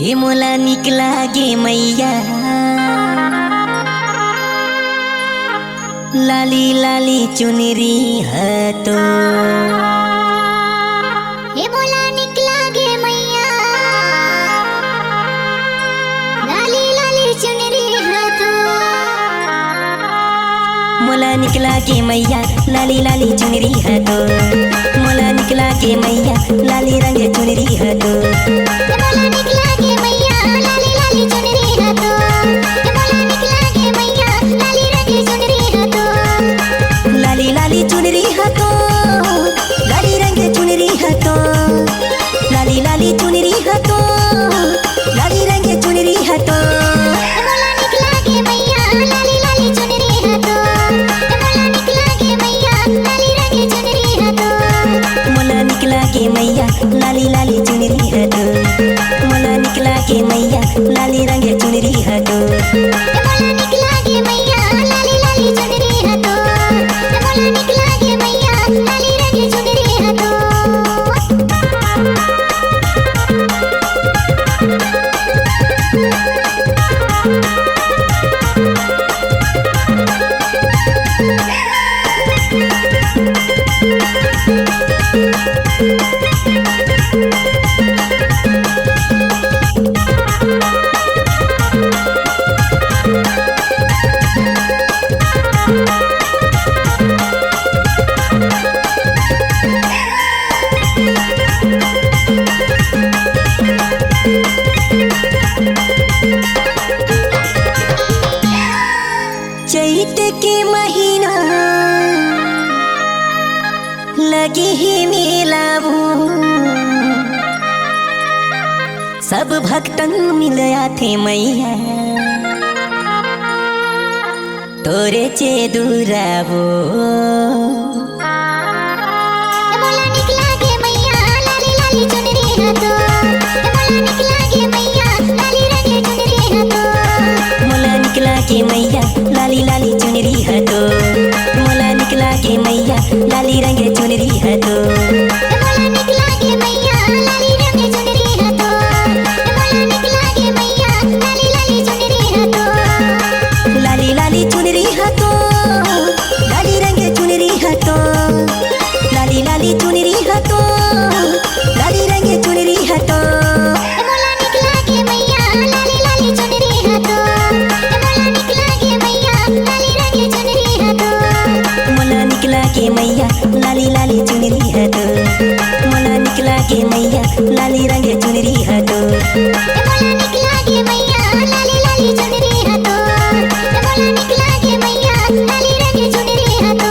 हे मोला निकला गे मैया लाली लाली चुनरी है तो हे मोला निकला गे मैया लाली लाली चुनरी है तो मोला निकला गे मैया लाली लाली चुनरी है तो मोला निकला गे मैया लाली रंग चुनरी है तो हे मोला निकला गे मैया लाली लाली चुनरी है तो हे मोला निकला गे मैया लाली रंग चुनरी है तो लाली लाली चुनरी है तो लाली रंग चुनरी है तो लाली लाली चुनरी है तो लाली रंग चुनरी है तो हे मोला निकला गे मैया लाली लाली चुनरी है तो हे मोला निकला गे मैया लाली रंग चुनरी है तो मोला निकला गे मैया लाली लाली चुनरी है तो मोला निकला गे मैया लाली रंग चुनरी है तो हे मोला निकला गे मैया लाली लाली चुनरी है तो हे मोला निकला गे मैया लाली रंग चुनरी है तो चैत के महीना लगे ही मेलावो सब भक्तन मिल आथे मैया तोरे चे दुरावो हे मोला निकला गे मैया लाली लाली चुनरी है तो हे मोला निकला गे मैया लाली रंग चुनरी है तो मोला निकला के मैया लाली लाली चुनरी है तो मोला निकला के मैया लाली रंग चुनरी है तो हे मोला निकला गे मैया लाली रंग चुनरी है तो हे मोला निकला गे मैया लाली लाली चुनरी है तो लाली लाली चुनरी है तो लाली रंग चुनरी है तो लाली लाली चुनरी है तो लाली रंग चुनरी है तो हे मोला निकला गे मैया लाली लाली चुनरी है तो हे मोला निकला गे मैया लाली रंग चुनरी है तो मोला निकला के मैया लाली लाली चुनरी है तो मोला निकला के मैया लाली रंग चुनरी है तो हे मोला निकला गे मैया लाली लाली चुनरी है तो हे मोला निकला गे मैया लाली रंग चुनरी है तो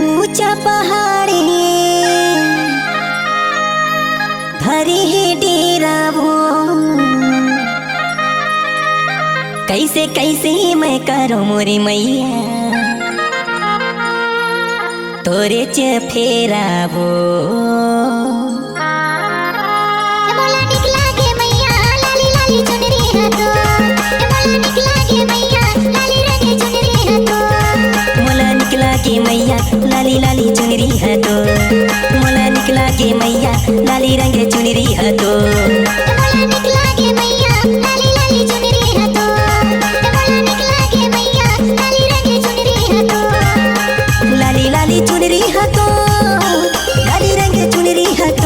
ऊंचा पहाड़ी धरी ही डेरा वो कैसे कैसे मैं करूं मोरी मैया तोरे च फेरा वो हे मोला निकला गे मैया लाली लाली चुनरी है तो हे मोला निकला गे मैया लाली रंग चुनरी है तो मोला निकला के मैया लाली लाली चुनरी है तो मोला निकला के मैया लाली रंग चुनरी है तो हे मोला निकला गे मैया लाली लाली चुनरी है तो हे मोला निकला गे मैया लाली रंग चुनरी है तो लाली लाली चुनरी है तो लाली रंग चुनरी है तो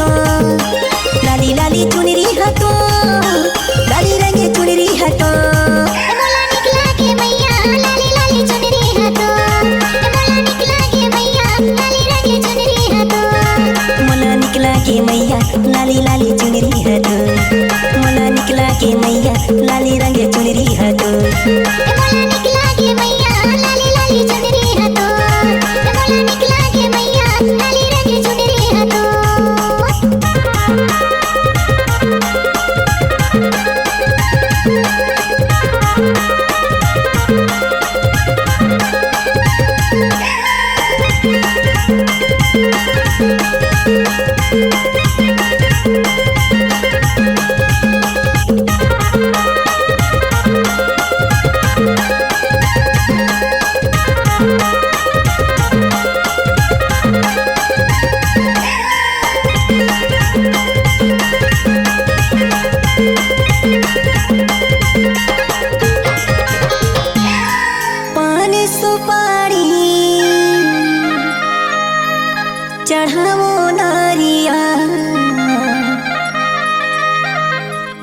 चढ़ावो नारिया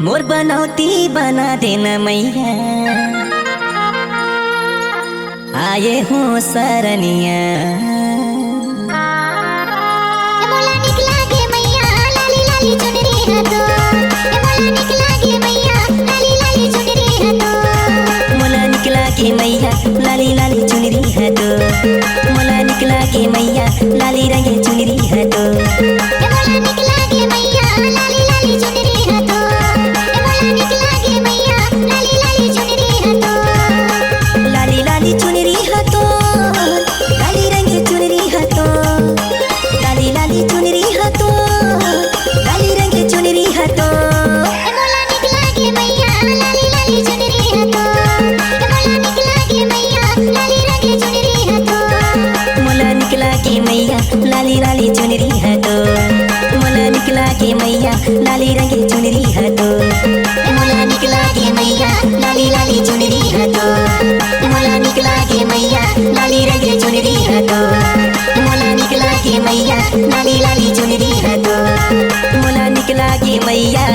मोर बनौती बना देना मैया आए हो सरनिया मोला निकला गे मैया लाली लाली चुनरी हाथो मोला निकला गे मैया लाली लाली चुनरी हाथो मोला निकला के मैया लाली लाली चुनरी है तो मोला निकला के मैया लाली रंगे चुनरी है तो मोला निकला गे मैया लाली लाली चुनरी हाथो मोला निकला गे मैया लाली लाली चुनरी हाथो लाली लाली चुनरी है तो लाली रंगे चुनरी है तो लाली लाली चुनरी है तो लाली रंगे चुनरी है तो मोला निकला गे मैया लाली लाली चुनरी हाथो मोला निकला गे मैया लाली रंगे चुनरी हाथो मोला निकला के मैया लाली लाली चुनरी है तो मोला निकला के मैया लाली रंगे चुनरी है तो मोला निकला के मैया लाली लाली चुनरी है तो मोला निकला के मैया लाली रंगे चुनरी है तो मोला निकला के मैया लाली लाली चुनरी है तो मोला निकला के मैया